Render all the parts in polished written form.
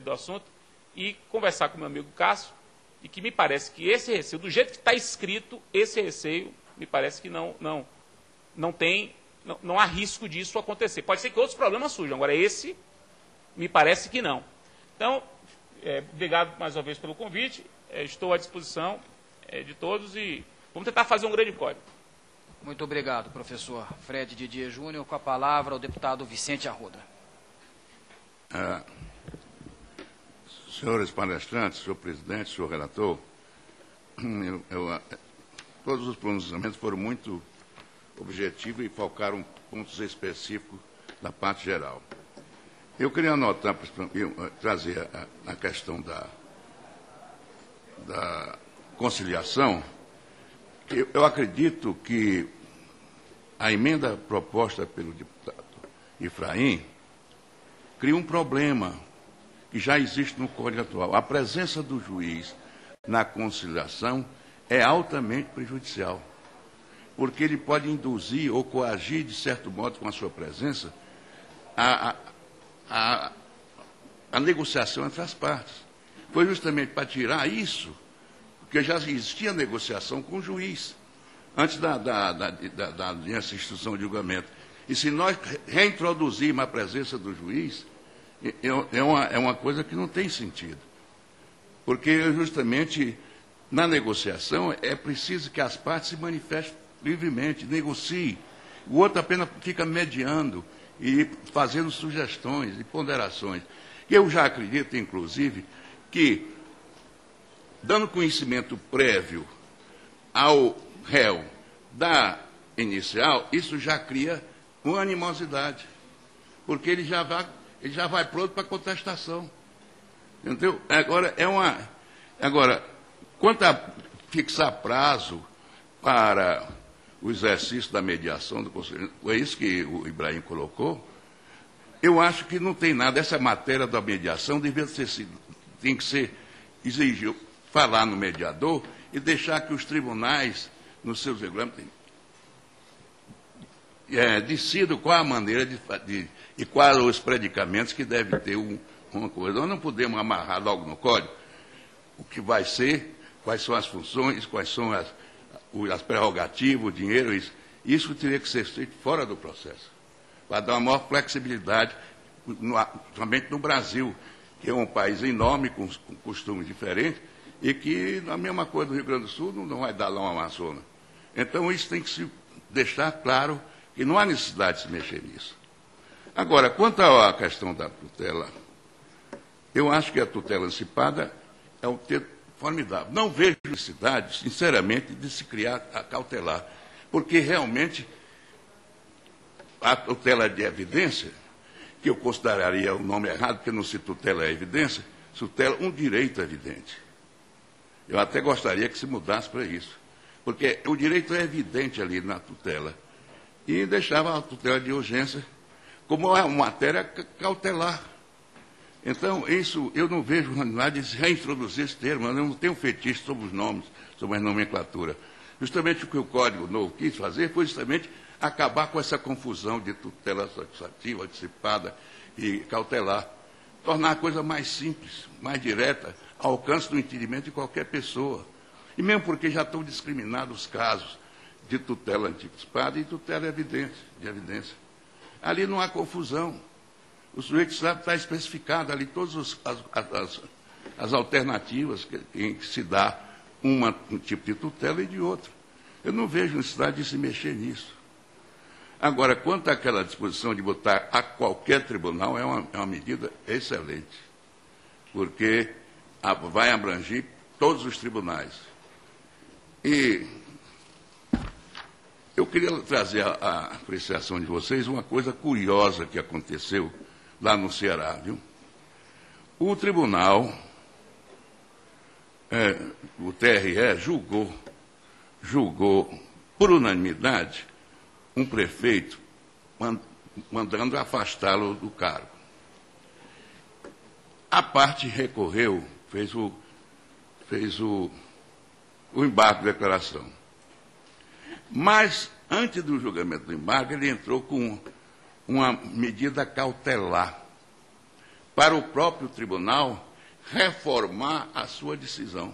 do assunto, e conversar com o meu amigo Cássio, e que me parece que esse receio, do jeito que está escrito, esse receio, me parece que não há risco disso acontecer. Pode ser que outros problemas surjam, agora esse, me parece que não. Então, obrigado mais uma vez pelo convite, estou à disposição de todos e vamos tentar fazer um grande código. Muito obrigado, professor Fred Didier Júnior. Com a palavra, o deputado Vicente Arruda. Senhores palestrantes, senhor presidente, senhor relator, todos os pronunciamentos foram muito objetivos e focaram pontos específicos da parte geral. Eu queria anotar, trazer a questão da conciliação. Eu acredito que a emenda proposta pelo deputado Efraim cria um problema que já existe no Código atual. A presença do juiz na conciliação é altamente prejudicial, porque ele pode induzir ou coagir, de certo modo, com a sua presença, a negociação entre as partes. Foi justamente para tirar isso, porque já existia negociação com o juiz, antes dessa instrução de julgamento. E se nós reintroduzirmos a presença do juiz, é uma coisa que não tem sentido. Porque, justamente, na negociação, é preciso que as partes se manifestem livremente, negociem. O outro apenas fica mediando e fazendo sugestões e ponderações. Eu já acredito, inclusive, que, dando conhecimento prévio ao réu da inicial, isso já cria uma animosidade, porque ele já vai pronto para contestação. Entendeu? Agora, quanto a fixar prazo para o exercício da mediação do Conselho, é isso que o Ibrahim colocou, eu acho que não tem nada. Essa matéria da mediação tem que ser exigir, falar no mediador e deixar que os tribunais, nos seus regulamentos, decidam qual a maneira e quais os predicamentos que devem ter uma coisa. Nós não podemos amarrar logo no código o que vai ser, quais são as funções, quais são as prerrogativas, o dinheiro, isso. Isso teria que ser feito fora do processo, para dar uma maior flexibilidade, somente no Brasil, que é um país enorme, com costumes diferentes, e que, na mesma coisa do Rio Grande do Sul, não vai dar lá uma Amazonas. Então, isso tem que se deixar claro que não há necessidade de se mexer nisso. Agora, quanto à questão da tutela, eu acho que a tutela antecipada é um termo formidável. Não vejo necessidade, sinceramente, de se criar a cautelar, porque realmente a tutela de evidência, que eu consideraria o nome errado, porque não se tutela a evidência, se tutela um direito evidente. Eu até gostaria que se mudasse para isso, porque o direito é evidente ali na tutela, e deixava a tutela de urgência como uma matéria cautelar. Então, isso, eu não vejo nada de reintroduzir esse termo, eu não tenho fetiche sobre os nomes, sobre a nomenclatura. Justamente o que o Código Novo quis fazer foi justamente acabar com essa confusão de tutela satisfativa, antecipada e cautelar. Tornar a coisa mais simples, mais direta, ao alcance do entendimento de qualquer pessoa. E mesmo porque já estão discriminados os casos de tutela antecipada e tutela de evidência. Ali não há confusão. O sujeito sabe estar especificado ali todas as alternativas em que se dá um tipo de tutela e de outro. Eu não vejo necessidade de se mexer nisso. Agora, quanto àquela disposição de botar a qualquer tribunal, é uma medida excelente, porque vai abranger todos os tribunais. E eu queria trazer à apreciação de vocês uma coisa curiosa que aconteceu lá no Ceará, viu? O tribunal, o TRE, julgou por unanimidade um prefeito mandando afastá-lo do cargo. A parte recorreu, fez o embargo de declaração. Mas, antes do julgamento do embargo, ele entrou com uma medida cautelar para o próprio tribunal reformar a sua decisão.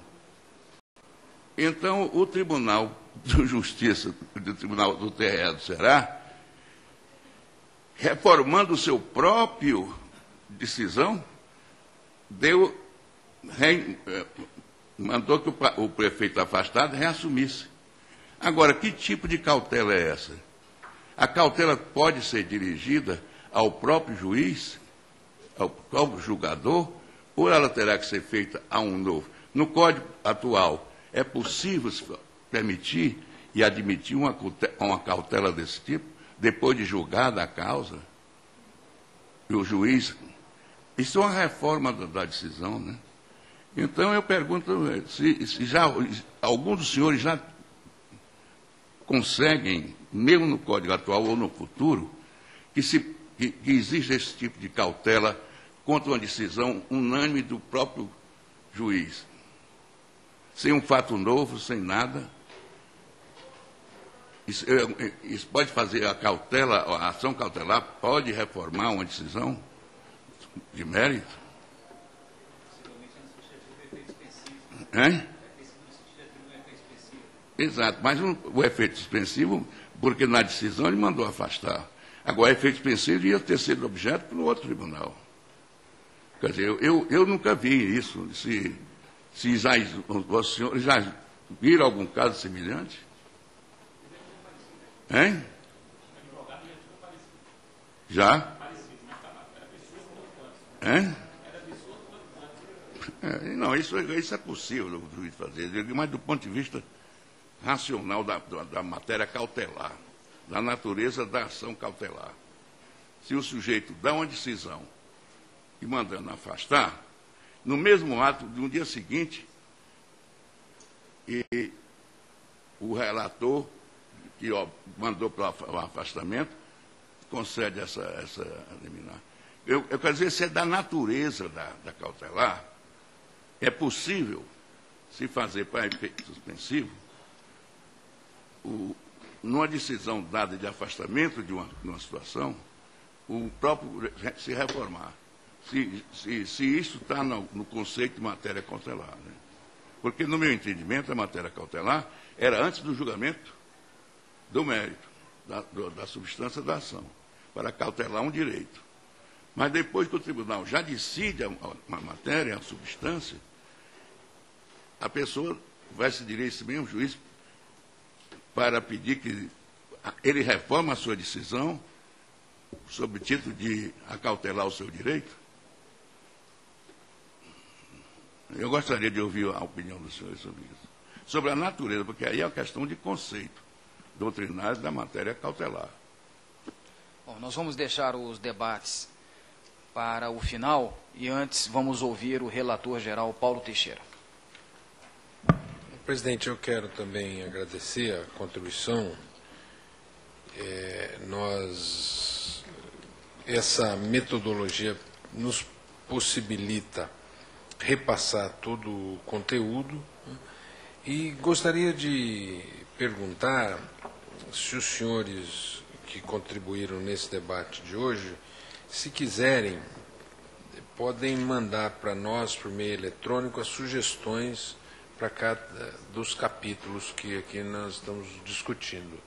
Então, o Tribunal de Justiça, do Tribunal do TRE do Ceará, reformando o seu próprio decisão, mandou que o prefeito afastado reassumisse. Agora, que tipo de cautela é essa? A cautela pode ser dirigida ao próprio juiz, ao próprio julgador, ou ela terá que ser feita a um novo? No Código atual, é possível permitir e admitir uma cautela desse tipo, depois de julgada a causa? E o juiz... Isso é uma reforma da decisão, né? Então, eu pergunto se já alguns dos senhores já conseguem, mesmo no Código atual ou no futuro, que existe esse tipo de cautela contra uma decisão unânime do próprio juiz. Sem um fato novo, sem nada. Isso pode fazer a ação cautelar, pode reformar uma decisão de mérito? Hein? Exato, mas o efeito suspensivo, porque na decisão ele mandou afastar. Agora, o efeito suspensivo ia ter sido objeto pelo outro tribunal. Quer dizer, eu nunca vi isso. Se já, os senhores já viram algum caso semelhante? Hein? Já? Hein? Não, isso é possível o juiz fazer, mas do ponto de vista racional da matéria cautelar, da natureza da ação cautelar. Se o sujeito dá uma decisão e mandando afastar, no mesmo ato, no dia seguinte, e o relator que mandou para o afastamento concede essa liminar. Eu quero dizer, se é da natureza da cautelar, é possível se fazer para efeito suspensivo, numa decisão dada de afastamento de uma situação, o próprio se reformar. Se isso está no conceito de matéria cautelar. Né? Porque, no meu entendimento, a matéria cautelar era antes do julgamento do mérito, da substância da ação, para cautelar um direito. Mas depois que o tribunal já decide uma matéria, a substância, a pessoa vai se dirigir a esse mesmo juiz para pedir que ele reforme a sua decisão sob o título de acautelar o seu direito. Eu gostaria de ouvir a opinião dos senhores sobre isso. Sobre a natureza, porque aí é uma questão de conceito doutrinário da matéria cautelar. Bom, nós vamos deixar os debates para o final e antes vamos ouvir o relator-geral Paulo Teixeira. Presidente, eu quero também agradecer a contribuição. Essa metodologia nos possibilita repassar todo o conteúdo, né? E gostaria de perguntar se os senhores que contribuíram nesse debate de hoje, se quiserem, podem mandar para nós, por meio eletrônico, as sugestões para cada dos capítulos que aqui nós estamos discutindo.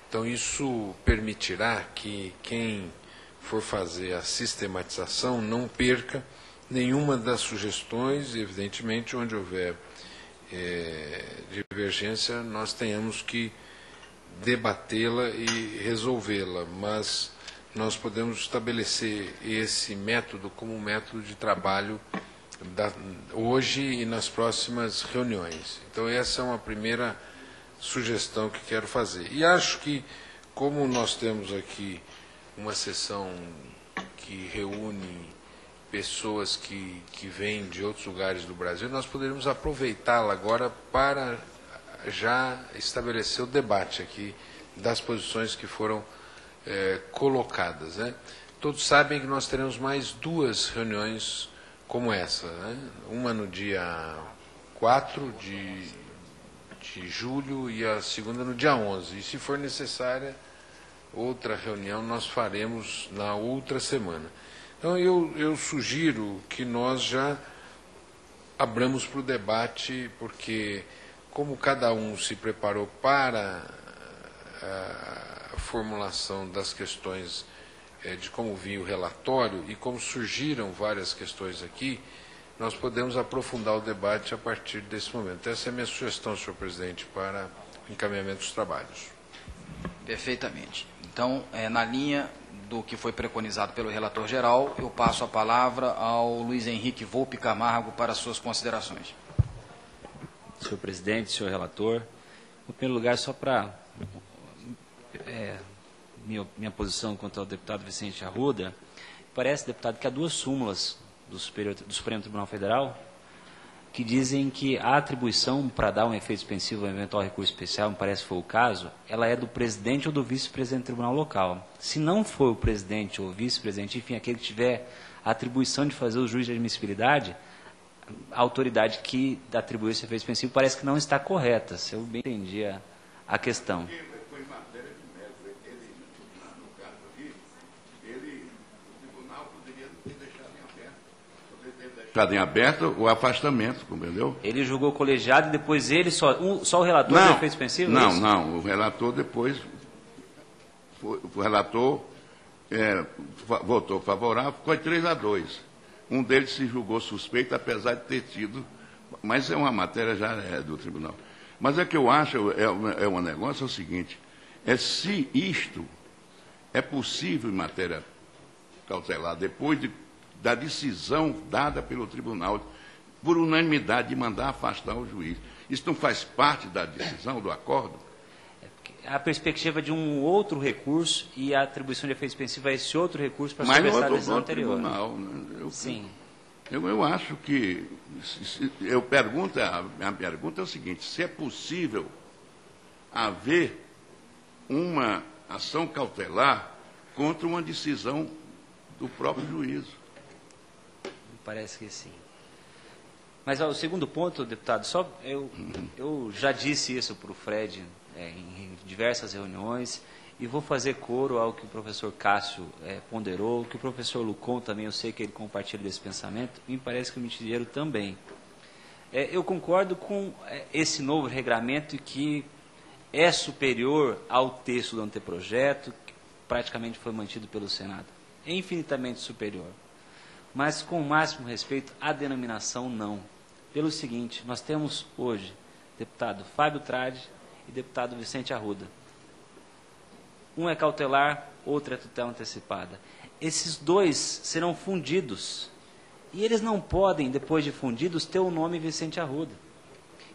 Então, isso permitirá que quem for fazer a sistematização não perca nenhuma das sugestões, e, evidentemente, onde houver divergência, nós tenhamos que debatê-la e resolvê-la, mas nós podemos estabelecer esse método como um método de trabalho hoje e nas próximas reuniões. Então, essa é uma primeira sugestão que quero fazer. E acho que, como nós temos aqui uma sessão que reúne pessoas que vêm de outros lugares do Brasil, nós poderíamos aproveitá-la agora para já estabelecer o debate aqui das posições que foram colocadas, né? Todos sabem que nós teremos mais 2 reuniões como essa, né? Uma no dia 4 de julho e a segunda no dia 11. E, se for necessária outra reunião, nós faremos na outra semana. Então, eu sugiro que nós já abramos para o debate, porque como cada um se preparou para a formulação das questões de como vinha o relatório e como surgiram várias questões aqui, nós podemos aprofundar o debate a partir desse momento. Essa é a minha sugestão, senhor presidente, para o encaminhamento dos trabalhos. Perfeitamente. Então, na linha do que foi preconizado pelo relator geral, eu passo a palavra ao Luiz Henrique Volpi Camargo para suas considerações. Senhor presidente, senhor relator, em primeiro lugar, só para minha posição quanto ao deputado Vicente Arruda, parece, deputado, que há duas súmulas do Supremo Tribunal Federal que dizem que a atribuição para dar um efeito suspensivo ao eventual recurso especial, me parece que foi o caso, ela é do presidente ou do vice-presidente do tribunal local. Se não for o presidente ou o vice-presidente, enfim, aquele que tiver a atribuição de fazer o juízo de admissibilidade, a autoridade que atribuiu esse efeito suspensivo parece que não está correta, se eu bem entendi a questão. Em aberto o afastamento, compreendeu? Ele julgou colegiado e depois ele, só o relator deu efeito suspensivo? Não, o relator depois, o relator votou favorável, ficou 3-2. Um deles se julgou suspeito, apesar de ter tido, mas é uma matéria já do tribunal. Mas é que eu acho, um negócio, é o seguinte, se isto é possível em matéria cautelar, depois da decisão dada pelo tribunal, por unanimidade, de mandar afastar o juiz. Isso não faz parte da decisão, do acordo? A perspectiva de um outro recurso e a atribuição de efeito suspensivo a esse outro recurso para sobressar a decisão anterior. Tribunal, Sim. Eu acho que... A pergunta é o seguinte, se é possível haver uma ação cautelar contra uma decisão do próprio juízo. Parece que sim. Mas o segundo ponto, deputado, eu já disse isso para o Fred em diversas reuniões e vou fazer coro ao que o professor Cássio ponderou, que o professor Lucon também, eu sei que ele compartilha desse pensamento, e me parece que o Mitidiero também. Eu concordo com esse novo regramento que é superior ao texto do anteprojeto, que praticamente foi mantido pelo Senado. É infinitamente superior. Mas com o máximo respeito à denominação, não. Pelo seguinte, nós temos hoje deputado Fábio Trade e deputado Vicente Arruda. Um é cautelar, outro é tutela antecipada. Esses dois serão fundidos. E eles não podem, depois de fundidos, ter o nome Vicente Arruda.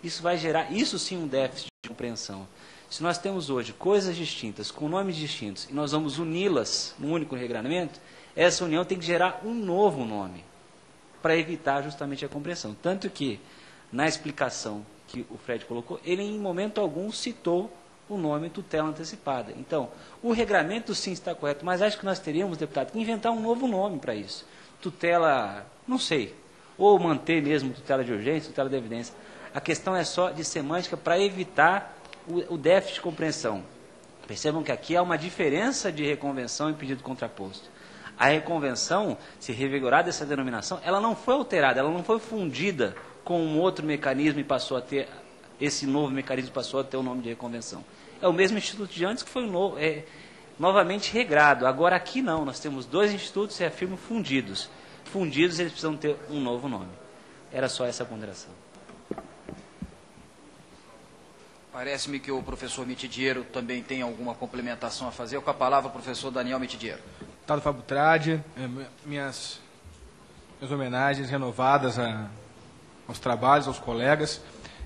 Isso vai gerar, isso sim, um déficit de compreensão. Se nós temos hoje coisas distintas, com nomes distintos, e nós vamos uni-las num único regramento, essa união tem que gerar um novo nome, para evitar justamente a compreensão. Tanto que, na explicação que o Fred colocou, ele em momento algum citou o nome tutela antecipada. Então, o regramento sim está correto, mas acho que nós teríamos, deputado, que inventar um novo nome para isso. Tutela, não sei, ou manter mesmo tutela de urgência, tutela de evidência. A questão é só de semântica para evitar o déficit de compreensão. Percebam que aqui há uma diferença de reconvenção e pedido contraposto. A reconvenção, se revigorada essa denominação, ela não foi alterada, ela não foi fundida com um outro mecanismo e passou a ter, esse novo mecanismo passou a ter o nome de reconvenção. É o mesmo instituto de antes que foi novamente regrado. Agora aqui não, nós temos dois institutos, reafirmo, fundidos. Fundidos, eles precisam ter um novo nome. Era só essa ponderação. Parece-me que o professor Mitidiero também tem alguma complementação a fazer. Com a palavra, o professor Daniel Mitidiero. Deputado Fábio Trade, minhas homenagens renovadas aos trabalhos, aos colegas.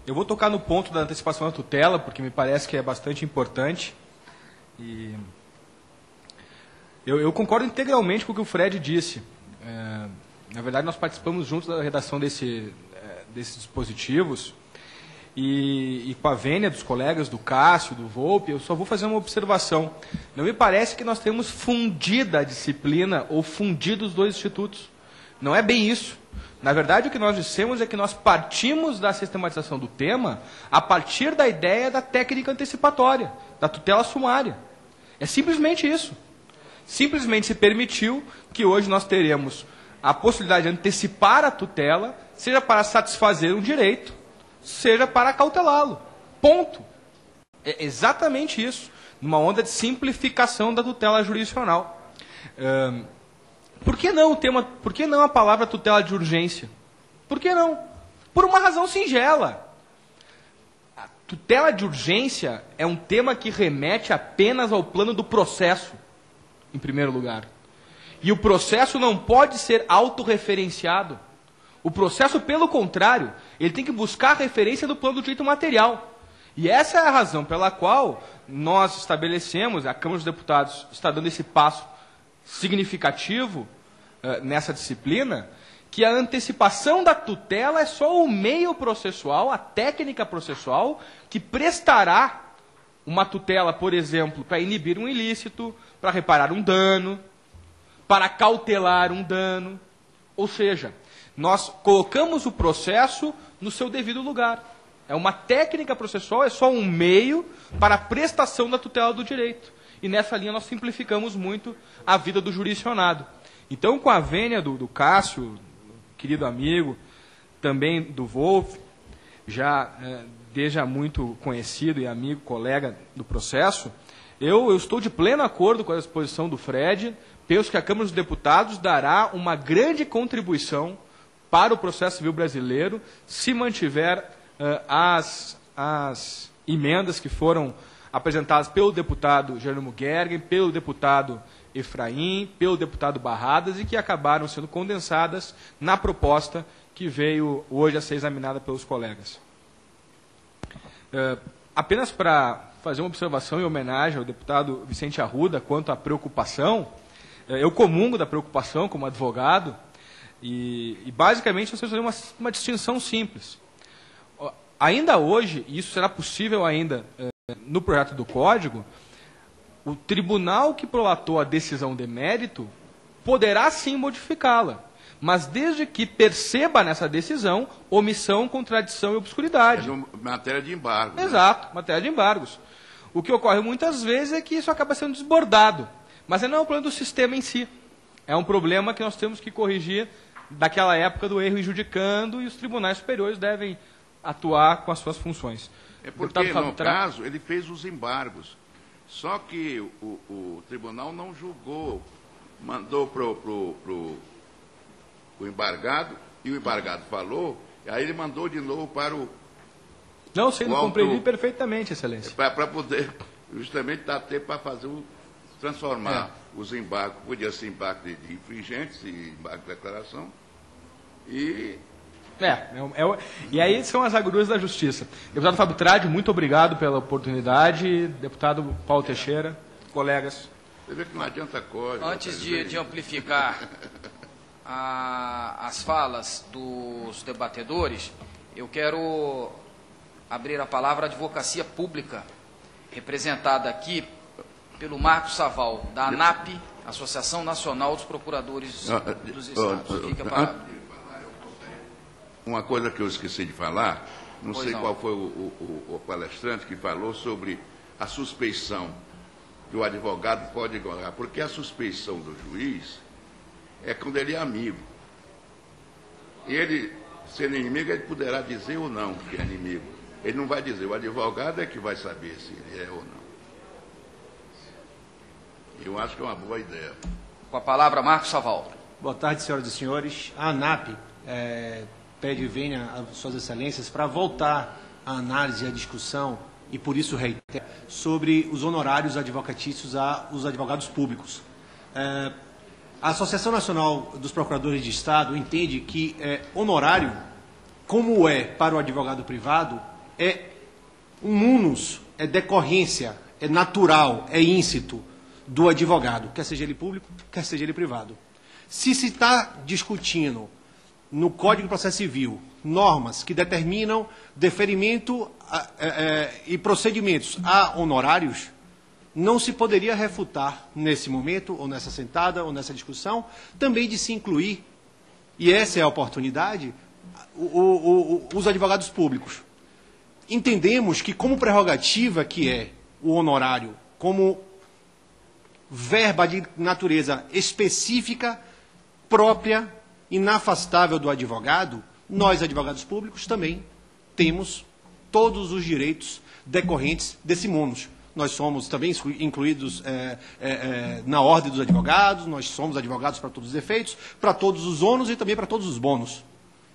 Eu vou tocar no ponto da antecipação da tutela, porque me parece que é bastante importante. E eu concordo integralmente com o que o Fred disse. Na verdade, nós participamos juntos da redação desses dispositivos. E com a vênia dos colegas do Cássio, do Volpi, eu só vou fazer uma observação. Não me parece que nós temos fundida a disciplina ou fundido os dois institutos. Não é bem isso. Na verdade, o que nós dissemos é que nós partimos da sistematização do tema a partir da ideia da técnica antecipatória, da tutela sumária. É simplesmente isso. simplesmente se permitiu que hoje nós teremos a possibilidade de antecipar a tutela, seja para satisfazer um direito, seja para cautelá-lo. Ponto. É exatamente isso, numa onda de simplificação da tutela jurisdicional. Por que não a palavra tutela de urgência? Por que não? Por uma razão singela. A tutela de urgência é um tema que remete apenas ao plano do processo, em primeiro lugar. E o processo não pode ser autorreferenciado. O processo, pelo contrário, ele tem que buscar a referência do plano do direito material. E essa é a razão pela qual nós estabelecemos, a Câmara dos Deputados está dando esse passo significativo nessa disciplina, que a antecipação da tutela é só o meio processual, a técnica processual, que prestará uma tutela, por exemplo, para inibir um ilícito, para reparar um dano, para cautelar um dano. Ou seja, nós colocamos o processo no seu devido lugar. É uma técnica processual, é só um meio para a prestação da tutela do direito. E nessa linha nós simplificamos muito a vida do jurisdicionado. Então, com a vênia do Cássio, querido amigo, também do Wolf, já desde muito conhecido e amigo, colega do processo, eu estou de pleno acordo com a exposição do Fred. Penso que a Câmara dos Deputados dará uma grande contribuição para o processo civil brasileiro se mantiver as emendas que foram apresentadas pelo deputado Jerônimo Gergen, pelo deputado Efraim, pelo deputado Barradas e que acabaram sendo condensadas na proposta que veio hoje a ser examinada pelos colegas. Apenas para fazer uma observação em homenagem ao deputado Vicente Arruda quanto à preocupação, eu comungo da preocupação como advogado e basicamente nós temos que fazer uma distinção simples. Ainda hoje, e isso será possível ainda no projeto do Código, o tribunal que prolatou a decisão de mérito poderá sim modificá-la, mas desde que perceba nessa decisão omissão, contradição e obscuridade. Matéria de embargo. Exato, né? Matéria de embargos. O que ocorre muitas vezes é que isso acaba sendo desbordado, mas não é um problema do sistema em si. É um problema que nós temos que corrigir daquela época do erro injudicando e os tribunais superiores devem atuar com as suas funções. É porque, no caso, ele fez os embargos. Só que o tribunal não julgou, mandou para o embargado, e o embargado falou, e aí ele mandou de novo para o... Não, sendo compreendido perfeitamente, Excelência. Para poder, justamente, dar tempo para fazer transformar os embargos, podia ser embargo de infringentes e embargo de declaração, e aí são as agruras da justiça. Deputado Fábio Tradi, muito obrigado pela oportunidade. Deputado Paulo Teixeira, colegas. Você vê que não adianta código. Antes de amplificar as falas dos debatedores, eu quero abrir a palavra à advocacia pública, representada aqui pelo Marcos Saval, da ANAP, Associação Nacional dos Procuradores dos Estados. Fica a palavra. Uma coisa que eu esqueci de falar, não sei qual foi o palestrante que falou sobre a suspeição que o advogado pode ignorar, porque a suspeição do juiz é quando ele é amigo. Ele, sendo inimigo, ele poderá dizer ou não que é inimigo. Ele não vai dizer, o advogado é que vai saber se ele é ou não. Eu acho que é uma boa ideia. Com a palavra, Marcos Saval. Boa tarde, senhoras e senhores. A ANAP pede venha às suas excelências para voltar à análise e à discussão, e por isso reitero, sobre os honorários advocatícios aos advogados públicos. A Associação Nacional dos Procuradores de Estado entende que honorário, como é para o advogado privado, é um munus, é decorrência, é natural, é íncito do advogado, quer seja ele público, quer seja ele privado. Se está discutindo no Código de Processo Civil normas que determinam deferimento e procedimentos a honorários, não se poderia refutar nesse momento, ou nessa sentada, ou nessa discussão, também de se incluir, e essa é a oportunidade, os advogados públicos. Entendemos que como prerrogativa que é o honorário, como verba de natureza específica, própria, inafastável do advogado, nós, advogados públicos, também temos todos os direitos decorrentes desse munus. Nós somos também incluídos na ordem dos advogados, nós somos advogados para todos os efeitos, para todos os ônus e também para todos os bônus.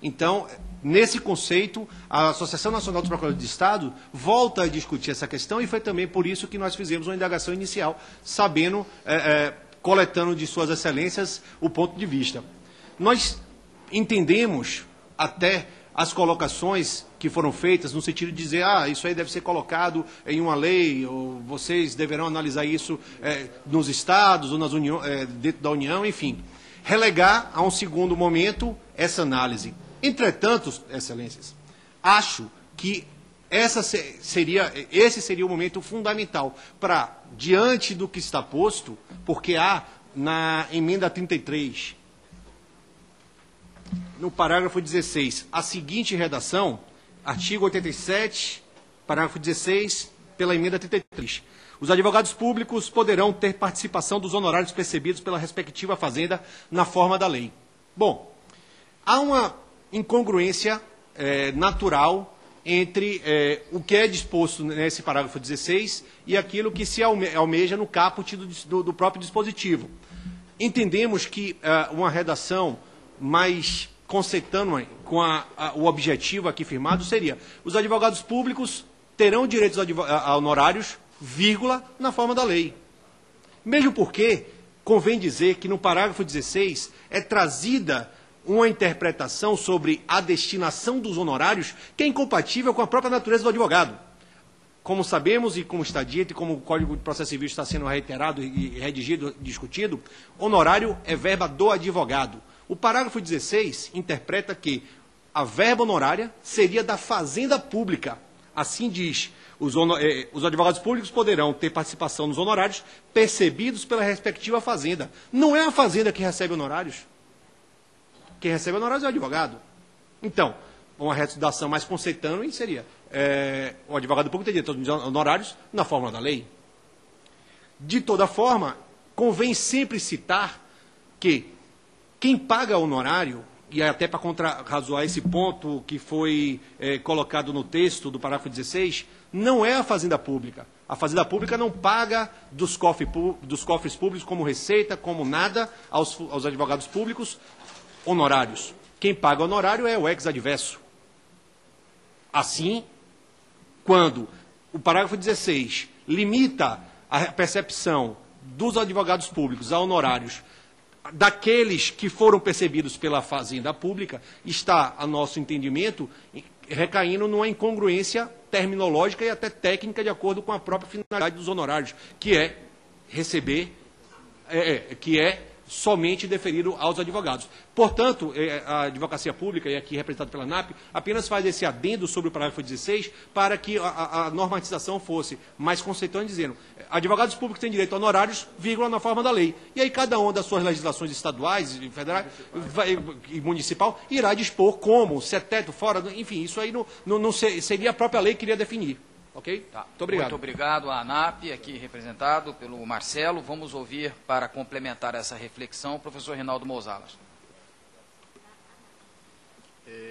Então, nesse conceito, a Associação Nacional dos Procuradores de Estado volta a discutir essa questão e foi também por isso que nós fizemos uma indagação inicial, sabendo, coletando de suas excelências o ponto de vista. Nós entendemos até as colocações que foram feitas no sentido de dizer, isso aí deve ser colocado em uma lei, ou vocês deverão analisar isso nos estados ou dentro da União, enfim. Relegar a um segundo momento essa análise. Entretanto, excelências, acho que esse seria o momento fundamental para, diante do que está posto, porque há na emenda 33, no parágrafo 16, a seguinte redação, artigo 87, parágrafo 16, pela emenda 33. Os advogados públicos poderão ter participação dos honorários percebidos pela respectiva fazenda na forma da lei. Bom, há uma incongruência natural entre o que é disposto nesse parágrafo 16 e aquilo que se almeja no caput do próprio dispositivo. Entendemos que uma redação mais conceitando com o objetivo aqui firmado seria: os advogados públicos terão direitos a honorários, vírgula, na forma da lei. Mesmo porque, convém dizer que no parágrafo 16 é trazida uma interpretação sobre a destinação dos honorários que é incompatível com a própria natureza do advogado. Como sabemos e como está dito, e como o Código de Processo Civil está sendo reiterado e redigido, discutido, honorário é verba do advogado. O parágrafo 16 interpreta que a verba honorária seria da fazenda pública. Assim diz, os advogados públicos poderão ter participação nos honorários percebidos pela respectiva fazenda. Não é a fazenda que recebe honorários. Quem recebe honorários é o advogado. Então, uma redação mais conceitando seria: o advogado público tem direito aos honorários na forma da lei. De toda forma, convém sempre citar que quem paga honorário, e até para contrarrazoar esse ponto que foi colocado no texto do parágrafo 16, não é a Fazenda Pública. A Fazenda Pública não paga dos cofres públicos como receita, como nada, aos advogados públicos honorários. Quem paga honorário é o ex-adverso. Assim, quando o parágrafo 16 limita a percepção dos advogados públicos a honorários daqueles que foram percebidos pela Fazenda Pública, está, a nosso entendimento, recaindo numa incongruência terminológica e até técnica de acordo com a própria finalidade dos honorários, que é receber, que é somente deferido aos advogados. Portanto, a advocacia pública, e aqui representada pela ANAP, apenas faz esse adendo sobre o parágrafo 16 para que a normatização fosse mais conceituante, dizendo: advogados públicos têm direito a honorários, vírgula, na forma da lei. E aí cada uma das suas legislações estaduais, federais e municipal irá dispor como, se é teto, fora, enfim, isso aí não seria a própria lei que iria definir. Ok? Tá. Muito obrigado. Muito obrigado à ANAP, aqui representado pelo Marcelo. Vamos ouvir, para complementar essa reflexão, o professor Reinaldo Mozalas.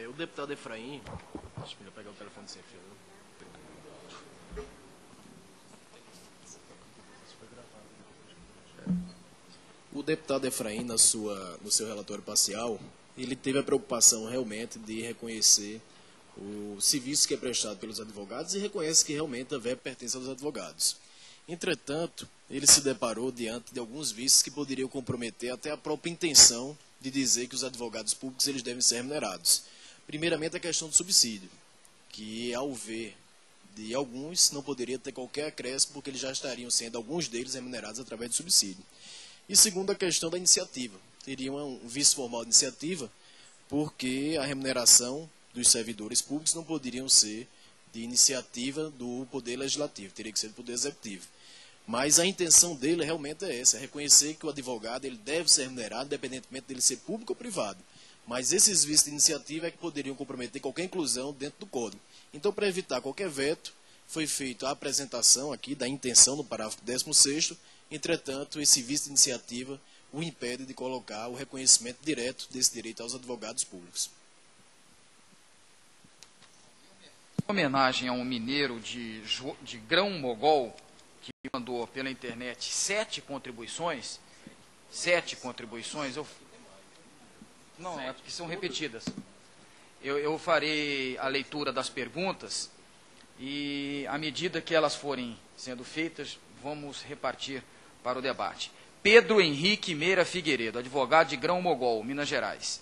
O deputado Efraim, deixa eu pegar o telefone sem fio. O deputado Efraim, no seu relatório parcial, ele teve a preocupação realmente de reconhecer o serviço que é prestado pelos advogados e reconhece que realmente a verba pertence aos advogados. Entretanto, ele se deparou diante de alguns vícios que poderiam comprometer até a própria intenção de dizer que os advogados públicos eles devem ser remunerados. Primeiramente, a questão do subsídio, que, ao ver de alguns, não poderia ter qualquer acréscimo, porque eles já estariam sendo, alguns deles, remunerados através do subsídio. E segundo, a questão da iniciativa. Teria um vício formal de iniciativa, porque a remuneração dos servidores públicos não poderiam ser de iniciativa do Poder Legislativo, teria que ser do Poder Executivo. Mas a intenção dele realmente é essa, é reconhecer que o advogado ele deve ser remunerado, independentemente dele ser público ou privado. Mas esses vícios de iniciativa é que poderiam comprometer qualquer inclusão dentro do Código. Então, para evitar qualquer veto, foi feita a apresentação aqui da intenção no parágrafo 16º, Entretanto, esse vício de iniciativa o impede de colocar o reconhecimento direto desse direito aos advogados públicos. Em homenagem a um mineiro de Grão-Mogol, que mandou pela internet 7 contribuições, não, é porque são repetidas. Eu farei a leitura das perguntas e, à medida que elas forem sendo feitas, vamos repartir para o debate. Pedro Henrique Meira Figueiredo, advogado de Grão-Mogol, Minas Gerais.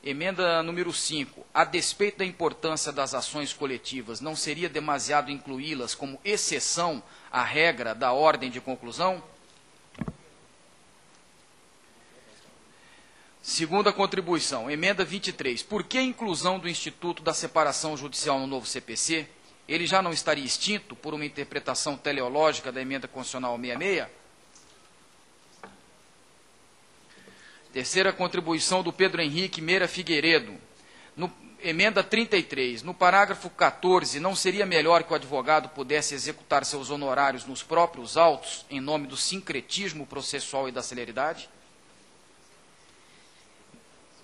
Emenda número 5. A despeito da importância das ações coletivas, não seria demasiado incluí-las como exceção à regra da ordem de conclusão? Segunda contribuição, emenda 23. Por que a inclusão do Instituto da Separação Judicial no novo CPC? Ele já não estaria extinto por uma interpretação teleológica da emenda constitucional 66? Terceira contribuição do Pedro Henrique Meira Figueiredo. Emenda 33. No parágrafo 14, não seria melhor que o advogado pudesse executar seus honorários nos próprios autos, em nome do sincretismo processual e da celeridade?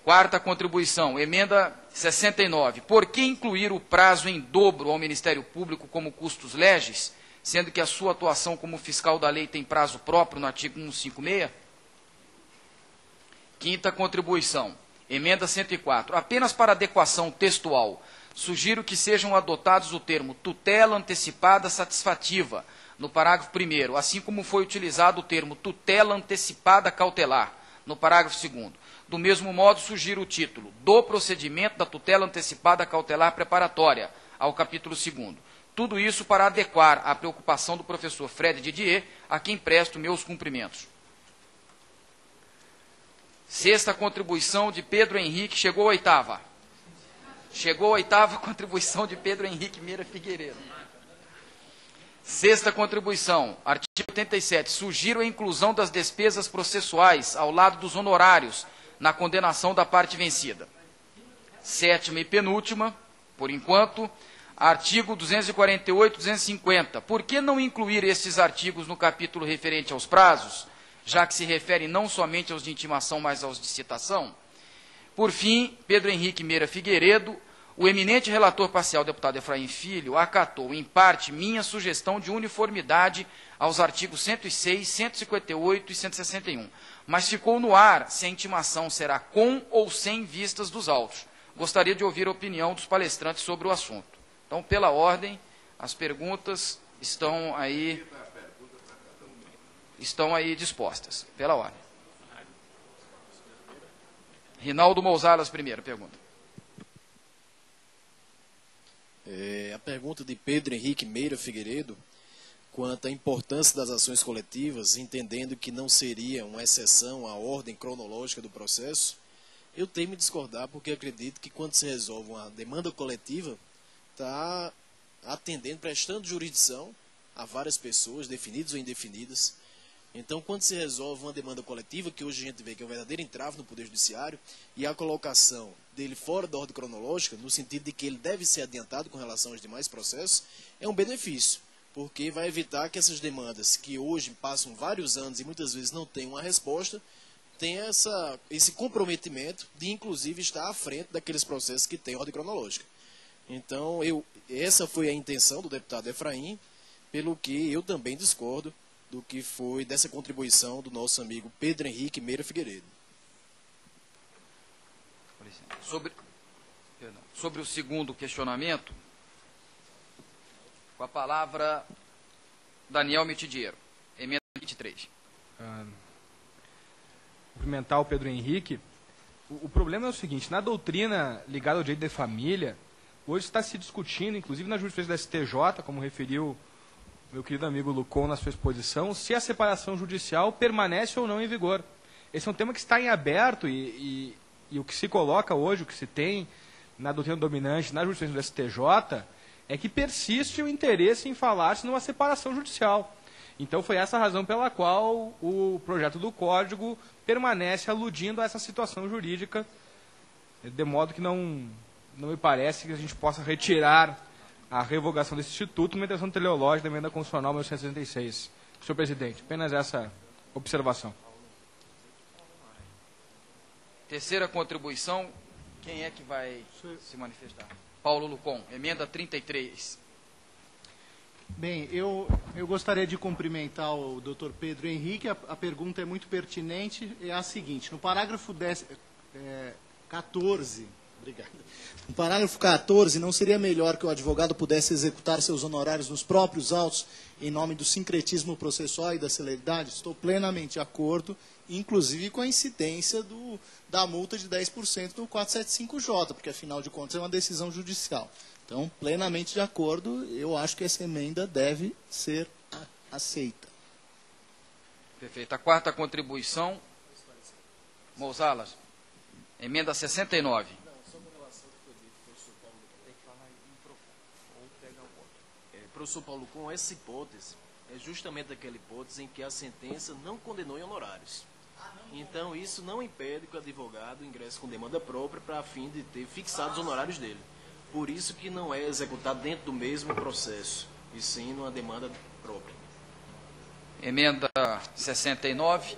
Quarta contribuição, emenda 69. Por que incluir o prazo em dobro ao Ministério Público como custos legis, sendo que a sua atuação como fiscal da lei tem prazo próprio no artigo 156? Quinta contribuição, emenda 104. Apenas para adequação textual, sugiro que sejam adotados o termo tutela antecipada satisfativa no parágrafo 1º, assim como foi utilizado o termo tutela antecipada cautelar no parágrafo 2º. Do mesmo modo, sugiro o título do procedimento da tutela antecipada cautelar preparatória ao capítulo 2º. Tudo isso para adequar à preocupação do professor Fred Didier, a quem presto meus cumprimentos. Sexta contribuição de Pedro Henrique, chegou a oitava. Chegou a oitava contribuição de Pedro Henrique Meira Figueiredo. Sexta contribuição, artigo 87. Sugiro a inclusão das despesas processuais ao lado dos honorários na condenação da parte vencida. Sétima e penúltima, por enquanto, artigo 248 e 250. Por que não incluir estes artigos no capítulo referente aos prazos, já que se refere não somente aos de intimação, mas aos de citação? Por fim, Pedro Henrique Meira Figueiredo, o eminente relator parcial, deputado Efraim Filho, acatou, em parte, minha sugestão de uniformidade aos artigos 106, 158 e 161, mas ficou no ar se a intimação será com ou sem vistas dos autos. Gostaria de ouvir a opinião dos palestrantes sobre o assunto. Então, pela ordem, as perguntas estão aí dispostas, pela ordem. Rinaldo Mousalas, primeira pergunta. A pergunta de Pedro Henrique Meira Figueiredo, quanto à importância das ações coletivas, entendendo que não seria uma exceção à ordem cronológica do processo, eu temo em discordar, porque acredito que quando se resolve uma demanda coletiva, está atendendo, prestando jurisdição a várias pessoas, definidas ou indefinidas. Então, quando se resolve uma demanda coletiva, que hoje a gente vê que é um verdadeiro entrave no Poder Judiciário, e a colocação dele fora da ordem cronológica, no sentido de que ele deve ser adiantado com relação aos demais processos, é um benefício, porque vai evitar que essas demandas, que hoje passam vários anos e muitas vezes não têm uma resposta, tenha esse comprometimento de, inclusive, estar à frente daqueles processos que têm ordem cronológica. Então, essa foi a intenção do deputado Efraim, pelo que eu também discordo do que foi dessa contribuição do nosso amigo Pedro Henrique Meira Figueiredo. Sobre o segundo questionamento, com a palavra Daniel Mitidiero, emenda 23. Cumprimentar o Pedro Henrique. O problema é o seguinte, na doutrina ligada ao direito de família, hoje está se discutindo, inclusive na jurisprudência da STJ, como referiu meu querido amigo Lucon na sua exposição, se a separação judicial permanece ou não em vigor. Esse é um tema que está em aberto e o que se coloca hoje, o que se tem na doutrina dominante, na jurisprudência do STJ, é que persiste o interesse em falar-se numa separação judicial. Então foi essa a razão pela qual o projeto do Código permanece aludindo a essa situação jurídica, de modo que não me parece que a gente possa retirar a revogação desse instituto numa intenção teleológica da emenda constitucional 1966. Senhor presidente, apenas essa observação. Terceira contribuição, quem é que vai se manifestar? Paulo Lucon, emenda 33. Bem, eu gostaria de cumprimentar o Dr. Pedro Henrique. A pergunta é muito pertinente. É a seguinte: no parágrafo 14, obrigado. No parágrafo 14, não seria melhor que o advogado pudesse executar seus honorários nos próprios autos em nome do sincretismo processual e da celeridade? Estou plenamente de acordo, inclusive com a incidência da multa de 10% do 475J, porque, afinal de contas, é uma decisão judicial. Então, plenamente de acordo, eu acho que essa emenda deve ser aceita. Perfeito. A quarta contribuição, Mouzalas, emenda 69. Professor Paulo, com essa hipótese, é justamente aquela hipótese em que a sentença não condenou em honorários. Então, isso não impede que o advogado ingresse com demanda própria para a fim de ter fixados os honorários dele. Por isso que não é executado dentro do mesmo processo, e sim numa demanda própria. Emenda 69.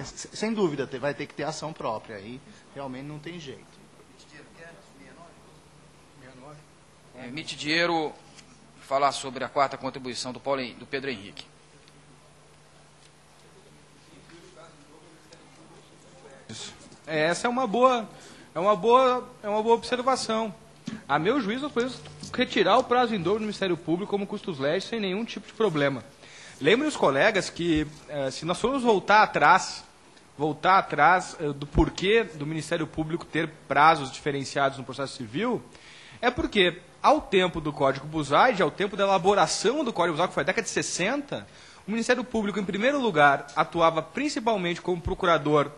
Sem dúvida, vai ter que ter ação própria. Aí realmente não tem jeito. Mitidiero falar sobre a quarta contribuição do Pedro Henrique. Essa é uma boa observação. A meu juízo, nós podemos retirar o prazo em dobro do Ministério Público como custos legis sem nenhum tipo de problema. Lembrem os colegas que, se nós formos voltar atrás do porquê do Ministério Público ter prazos diferenciados no processo civil, é porque, ao tempo do Código Buzaide, ao tempo da elaboração do Código Buzaide, que foi a década de 60, o Ministério Público, em primeiro lugar, atuava principalmente como procurador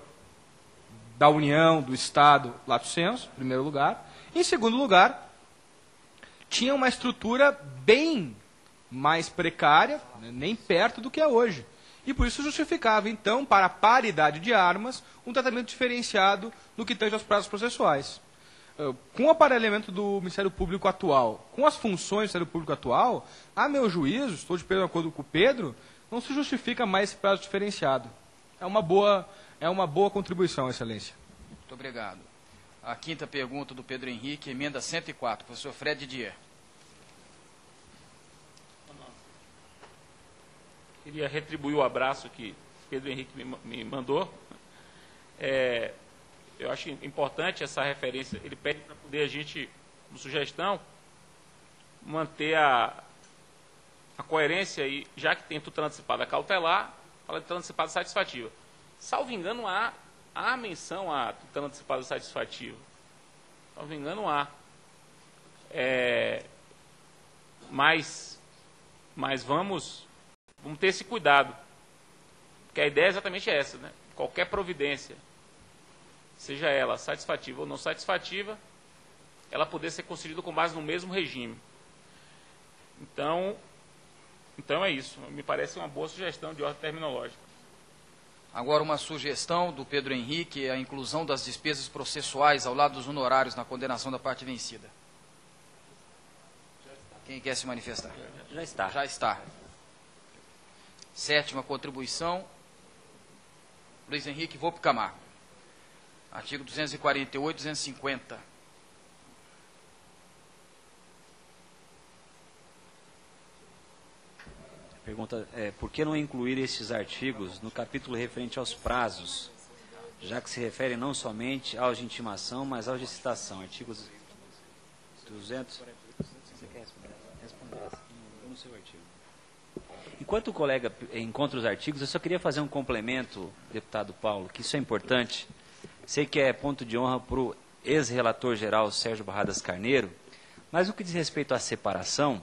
da União, do Estado, lato sensu, em primeiro lugar. Em segundo lugar, tinha uma estrutura bem mais precária, nem perto do que é hoje. E por isso justificava, então, para a paridade de armas, um tratamento diferenciado no que tange aos prazos processuais. Com o aparelhamento do Ministério Público atual, com as funções do Ministério Público atual, a meu juízo, estou de pleno acordo com o Pedro, não se justifica mais esse prazo diferenciado. É uma boa contribuição, Excelência. Muito obrigado. A quinta pergunta do Pedro Henrique, emenda 104, professor Fred Didier. Queria retribuir o abraço que Pedro Henrique me mandou. Eu acho importante essa referência. Ele pede para poder a gente, como sugestão, manter a coerência, e já que tem tutela antecipada cautelar, fala de tutela antecipada satisfativa. Salvo engano, há menção à tutela antecipada satisfativa. Salvo engano, há. Mas vamos ter esse cuidado. Porque a ideia é exatamente essa, né? Qualquer providência, seja ela satisfativa ou não satisfativa, ela poder ser concedida com base no mesmo regime. Então é isso. Me parece uma boa sugestão de ordem terminológica. Agora, uma sugestão do Pedro Henrique, a inclusão das despesas processuais ao lado dos honorários na condenação da parte vencida. Quem quer se manifestar? Já está. Já está. Sétima contribuição, Luiz Henrique Volpe Camargo. Artigo 248, 250. Pergunta é: por que não incluir estes artigos no capítulo referente aos prazos, já que se refere não somente aos de intimação, mas aos de citação? Artigos 200... Você quer responder? No seu artigo. Enquanto o colega encontra os artigos, eu só queria fazer um complemento, deputado Paulo, que isso é importante. Sei que é ponto de honra para o ex-relator-geral Sérgio Barradas Carneiro, mas no que diz respeito à separação,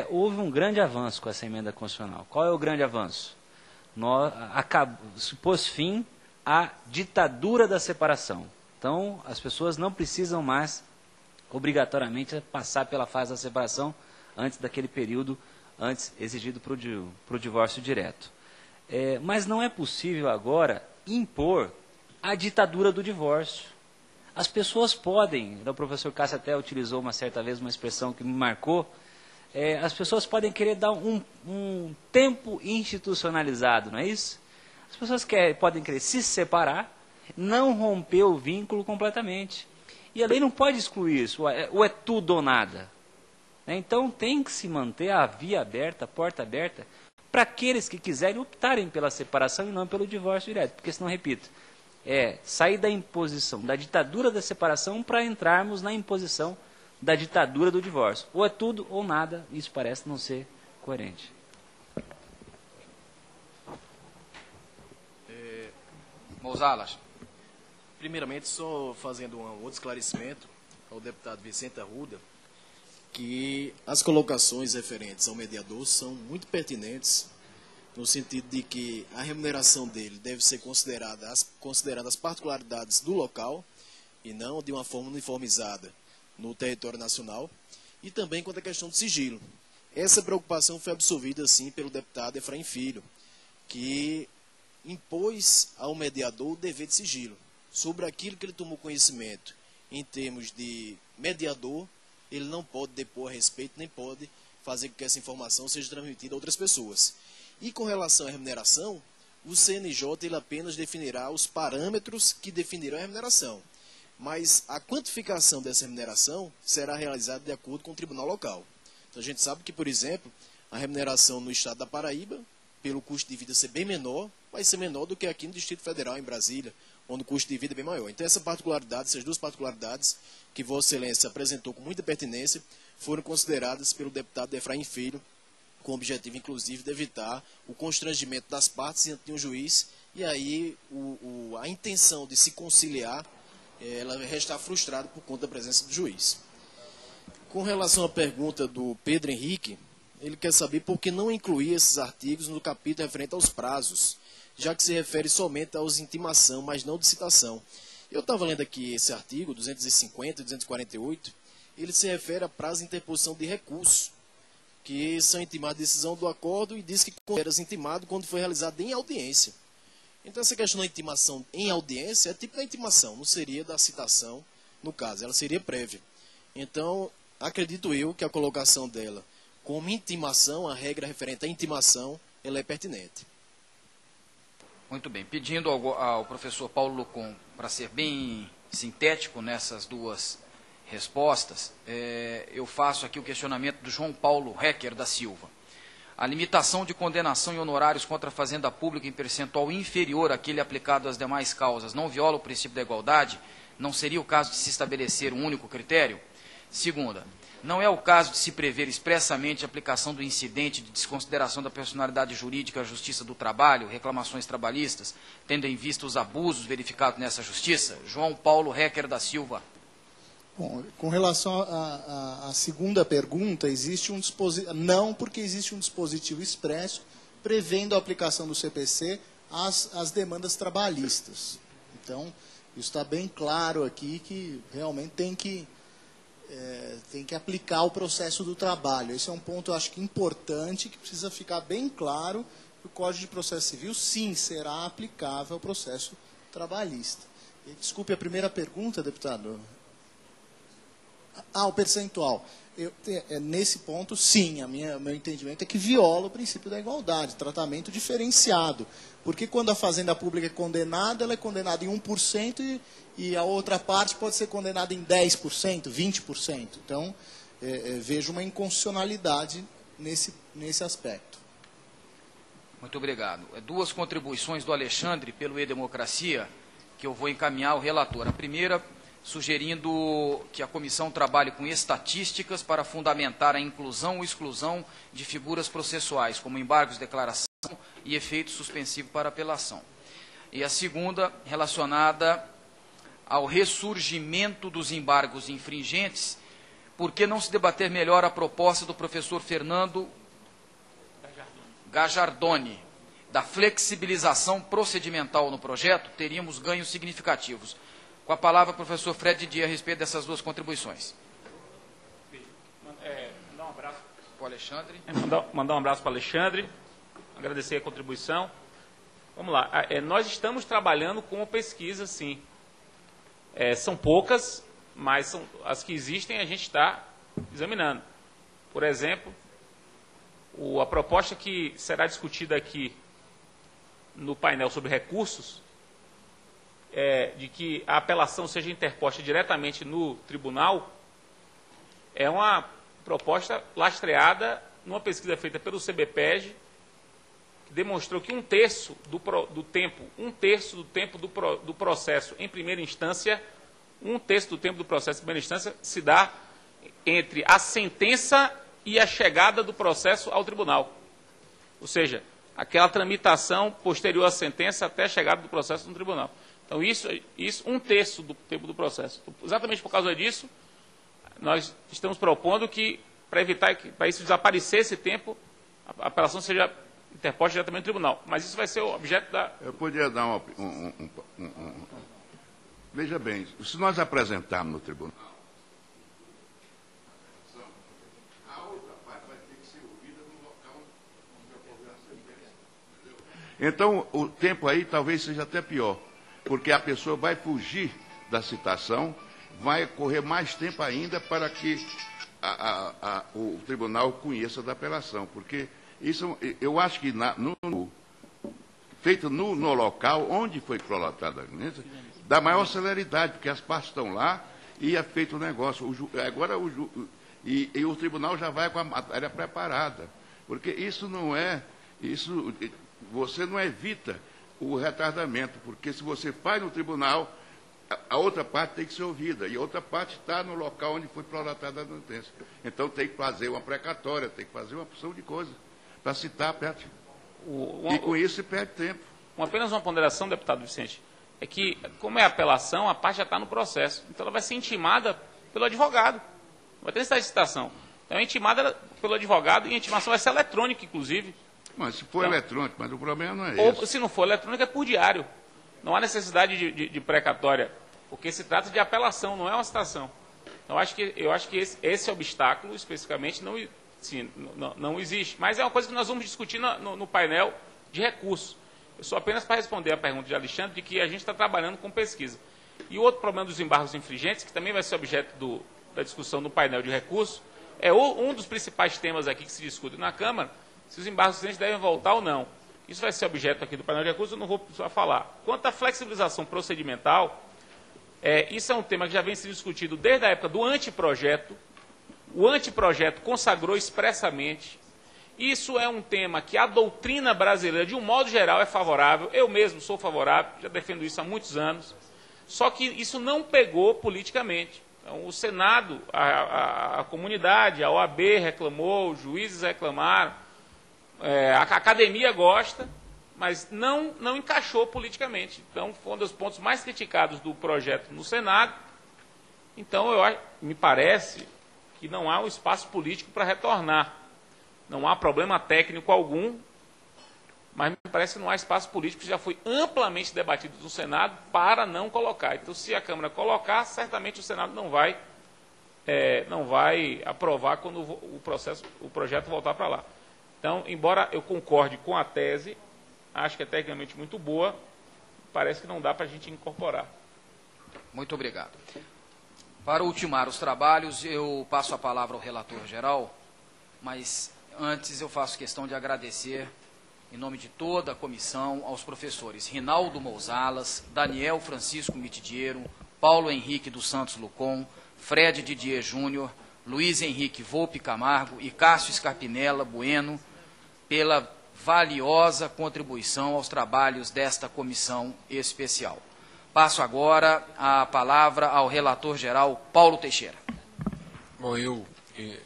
houve um grande avanço com essa emenda constitucional. Qual é o grande avanço? Se pôs fim à ditadura da separação. Então, as pessoas não precisam mais, obrigatoriamente, passar pela fase da separação antes daquele período antes exigido para o divórcio direto. Mas não é possível agora impor a ditadura do divórcio. As pessoas podem, o professor Cássio até utilizou uma certa vez uma expressão que me marcou, as pessoas podem querer dar um tempo institucionalizado, não é isso? As pessoas podem querer se separar, não romper o vínculo completamente. E a lei não pode excluir isso, ou é tudo ou nada. Então tem que se manter a via aberta, a porta aberta, para aqueles que quiserem optarem pela separação e não pelo divórcio direto. Porque senão, repito, sair da imposição, da ditadura da separação para entrarmos na imposição da ditadura do divórcio. Ou é tudo ou nada, isso parece não ser coerente. Mousalas. Primeiramente, só fazendo um outro esclarecimento ao deputado Vicente Arruda, que as colocações referentes ao mediador são muito pertinentes, no sentido de que a remuneração dele deve ser considerada as particularidades do local e não de uma forma uniformizada no território nacional, e também quanto à questão do sigilo. Essa preocupação foi absolvida, sim, pelo deputado Efraim Filho, que impôs ao mediador o dever de sigilo sobre aquilo que ele tomou conhecimento em termos de mediador. Ele não pode depor a respeito, nem pode fazer com que essa informação seja transmitida a outras pessoas. E com relação à remuneração, o CNJ ele apenas definirá os parâmetros que definirão a remuneração. Mas a quantificação dessa remuneração será realizada de acordo com o tribunal local. Então a gente sabe que, por exemplo, a remuneração no estado da Paraíba, pelo custo de vida ser bem menor, vai ser menor do que aqui no Distrito Federal, em Brasília, onde o custo de vida é bem maior. Então essas duas particularidades que Vossa Excelência apresentou com muita pertinência, foram consideradas pelo deputado Efraim Filho, com o objetivo, inclusive, de evitar o constrangimento das partes diante de um juiz, e aí a intenção de se conciliar, ela restar frustrada por conta da presença do juiz. Com relação à pergunta do Pedro Henrique, ele quer saber por que não incluir esses artigos no capítulo referente aos prazos, já que se refere somente aos intimação, mas não de citação. Eu estava lendo aqui esse artigo, 250 e 248, ele se refere a prazo de interposição de recurso, que são intimados de decisão do acordo e diz que era intimado quando foi realizado em audiência. Então essa questão da intimação em audiência é tipo da intimação, não seria da citação, no caso, ela seria prévia. Então, acredito eu que a colocação dela como intimação, a regra referente à intimação, ela é pertinente. Muito bem. Pedindo ao professor Paulo Lucon para ser bem sintético nessas duas respostas, eu faço aqui o questionamento do João Paulo Hecker da Silva. A limitação de condenação em honorários contra a fazenda pública em percentual inferior àquele aplicado às demais causas não viola o princípio da igualdade? Não seria o caso de se estabelecer um único critério? Segunda, não é o caso de se prever expressamente a aplicação do incidente de desconsideração da personalidade jurídica à Justiça do Trabalho, reclamações trabalhistas, tendo em vista os abusos verificados nessa Justiça? João Paulo Hecker da Silva. Bom, com relação à segunda pergunta, existe um dispositivo, não, porque existe um dispositivo expresso prevendo a aplicação do CPC às demandas trabalhistas. Então, isso está bem claro aqui que realmente tem que aplicar o processo do trabalho. Esse é um ponto, eu acho que importante, que precisa ficar bem claro que o Código de Processo Civil, sim, será aplicável ao processo trabalhista. E, desculpe a primeira pergunta, deputado. O percentual. Nesse ponto, sim, meu entendimento é que viola o princípio da igualdade, tratamento diferenciado. Porque quando a fazenda pública é condenada, ela é condenada em 1% e a outra parte pode ser condenada em 10%, 20%. Então, vejo uma inconstitucionalidade nesse aspecto. Muito obrigado. Duas contribuições do Alexandre pelo E-Democracia, que eu vou encaminhar ao relator. A primeira, sugerindo que a comissão trabalhe com estatísticas para fundamentar a inclusão ou exclusão de figuras processuais, como embargos de declaração e efeito suspensivo para apelação. E a segunda, relacionada ao ressurgimento dos embargos infringentes, por que não se debater melhor a proposta do professor Fernando Gajardoni, da flexibilização procedimental no projeto? Teríamos ganhos significativos. Com a palavra, professor Fred Didier, a respeito dessas duas contribuições. Mandar um abraço para o Alexandre. Mandar um abraço para o Alexandre, agradecer a contribuição. Vamos lá, nós estamos trabalhando com pesquisa, sim. São poucas, mas as que existem a gente está examinando. Por exemplo, A proposta que será discutida aqui no painel sobre recursos, de que a apelação seja interposta diretamente no tribunal, é uma proposta lastreada numa pesquisa feita pelo CBPEG, que demonstrou que um terço do tempo do processo em primeira instância, se dá entre a sentença e a chegada do processo ao tribunal. Ou seja, aquela tramitação posterior à sentença até a chegada do processo no tribunal. Então, isso um terço do tempo do processo. Exatamente por causa disso, nós estamos propondo que, para evitar que, para isso desaparecer esse tempo, a apelação seja interposta diretamente no tribunal. Mas isso vai ser o objeto da... Eu poderia dar Veja bem, se nós apresentarmos no tribunal, a outra parte vai ter que ser ouvida no local onde ocorreu a sentença. Então, o tempo aí talvez seja até pior, porque a pessoa vai fugir da citação, vai correr mais tempo ainda para que o tribunal conheça da apelação, porque isso, eu acho que feito no local onde foi prolatada a audiência, dá maior celeridade, porque as partes estão lá e é feito o negócio. E o tribunal já vai com a matéria preparada, porque isso não é, você não evita o retardamento, porque se você faz no tribunal, a outra parte tem que ser ouvida, e a outra parte está no local onde foi prolatada a sentença. Então tem que fazer uma precatória, tem que fazer uma opção de coisa, para citar perto. E com isso se perde tempo. Apenas uma ponderação, deputado Vicente, é que, como é apelação, a parte já está no processo. Então ela vai ser intimada pelo advogado. Não vai ter necessidade de citação. Então é intimada pelo advogado e a intimação vai ser eletrônica, inclusive. Mas se for eletrônico, mas o problema não é esse. Ou se não for eletrônico, é por diário. Não há necessidade de precatória, porque se trata de apelação, não é uma citação. Então eu acho que esse obstáculo, especificamente, não existe. Mas é uma coisa que nós vamos discutir no painel de recursos. Eu só apenas para responder a pergunta de Alexandre, de que a gente está trabalhando com pesquisa. E o outro problema dos embargos infringentes, que também vai ser objeto da discussão no painel de recursos, é um dos principais temas aqui que se discute na Câmara, se os embargos infringentes devem voltar ou não. Isso vai ser objeto aqui do painel de recursos, eu não vou precisar falar. Quanto à flexibilização procedimental, isso é um tema que já vem sendo discutido desde a época do anteprojeto. O anteprojeto consagrou expressamente. Isso é um tema que a doutrina brasileira, de um modo geral, é favorável. Eu mesmo sou favorável, já defendo isso há muitos anos. Só que isso não pegou politicamente. Então, o Senado, a comunidade, a OAB reclamou, os juízes reclamaram, a academia gosta, mas não encaixou politicamente. Então, foi um dos pontos mais criticados do projeto no Senado. Então, me parece que não há um espaço político para retornar. Não há problema técnico algum, mas me parece que não há espaço político, que já foi amplamente debatido no Senado para não colocar. Então, se a Câmara colocar, certamente o Senado não vai aprovar quando o projeto voltar para lá. Então, embora eu concorde com a tese, acho que é tecnicamente muito boa, parece que não dá para a gente incorporar. Muito obrigado. Para ultimar os trabalhos, eu passo a palavra ao relator geral, mas antes eu faço questão de agradecer, em nome de toda a comissão, aos professores Rinaldo Mousalas, Daniel Francisco Mitidiero, Paulo Henrique dos Santos Lucon, Fred Didier Júnior, Luiz Henrique Volpe Camargo e Cássio Scarpinella Bueno, pela valiosa contribuição aos trabalhos desta comissão especial. Passo agora a palavra ao relator geral, Paulo Teixeira. Bom, eu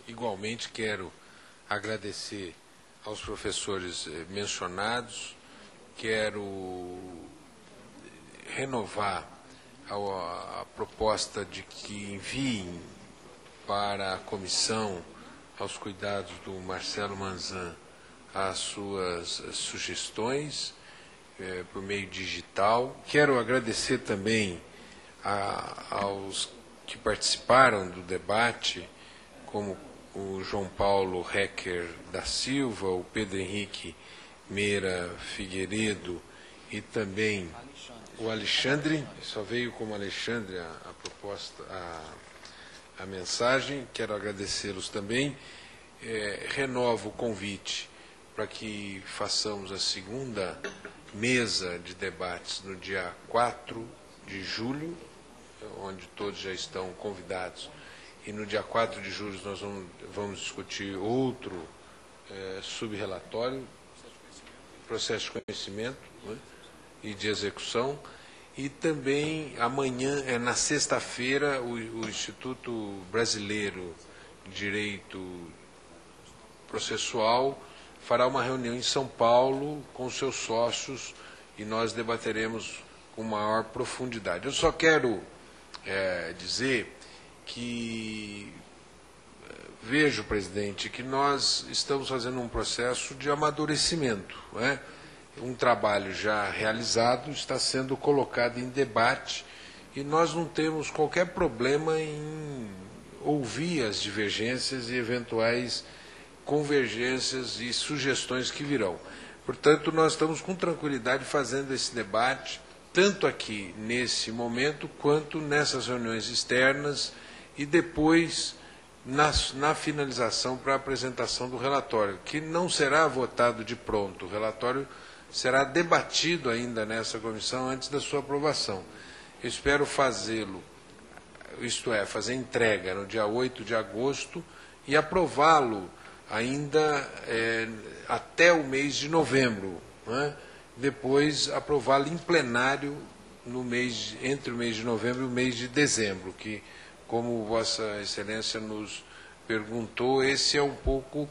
igualmente quero agradecer aos professores mencionados, quero renovar a proposta de que enviem para a comissão, aos cuidados do Marcelo Manzan, as suas sugestões por meio digital. Quero agradecer também aos que participaram do debate, como o João Paulo Hecker da Silva, o Pedro Henrique Meira Figueiredo e também o Alexandre, só veio como Alexandre a proposta, a mensagem, quero agradecê-los também, renovo o convite para que façamos a segunda mesa de debates no dia 4 de julho, onde todos já estão convidados, e no dia 4 de julho nós vamos discutir outro subrelatório, processo de conhecimento, né, e de execução, e também amanhã, na sexta-feira, o Instituto Brasileiro de Direito Processual fará uma reunião em São Paulo com seus sócios e nós debateremos com maior profundidade. Eu só quero dizer que vejo, presidente, que nós estamos fazendo um processo de amadurecimento, né? Um trabalho já realizado está sendo colocado em debate e nós não temos qualquer problema em ouvir as divergências e eventuais convergências e sugestões que virão. Portanto, nós estamos com tranquilidade fazendo esse debate, tanto aqui nesse momento, quanto nessas reuniões externas e depois na finalização para a apresentação do relatório, que não será votado de pronto. O relatório será debatido ainda nessa comissão antes da sua aprovação. Eu espero fazê-lo, isto é, fazer entrega no dia 8 de agosto e aprová-lo ainda até o mês de novembro, né? Depois aprová-lo em plenário entre o mês de novembro e o mês de dezembro, que, como Vossa Excelência nos perguntou, esse é um pouco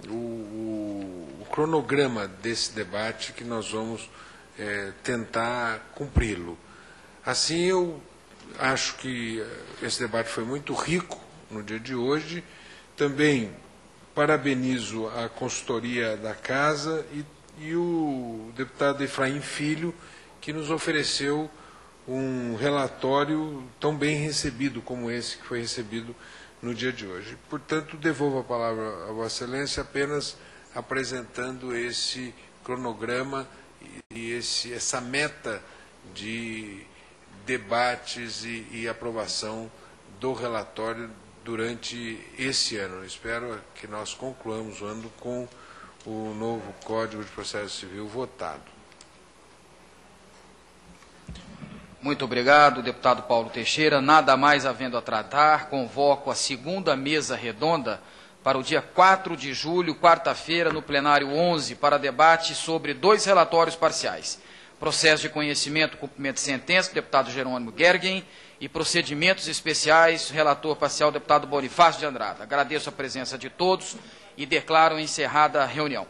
o cronograma desse debate que nós vamos tentar cumpri-lo. Assim, eu acho que esse debate foi muito rico no dia de hoje. Também parabenizo a consultoria da Casa e o deputado Efraim Filho, que nos ofereceu um relatório tão bem recebido como esse que foi recebido no dia de hoje. Portanto, devolvo a palavra a Vossa Excelência apenas apresentando esse cronograma e essa meta de debates e aprovação do relatório durante esse ano. Espero que nós concluamos o ano com o novo Código de Processo Civil votado. Muito obrigado, deputado Paulo Teixeira. Nada mais havendo a tratar, convoco a segunda mesa redonda para o dia 4 de julho, quarta-feira, no plenário 11, para debate sobre 2 relatórios parciais. Processo de conhecimento, cumprimento de sentença, deputado Jerônimo Gergen, e procedimentos especiais, relator parcial, deputado Bonifácio de Andrada. Agradeço a presença de todos e declaro encerrada a reunião.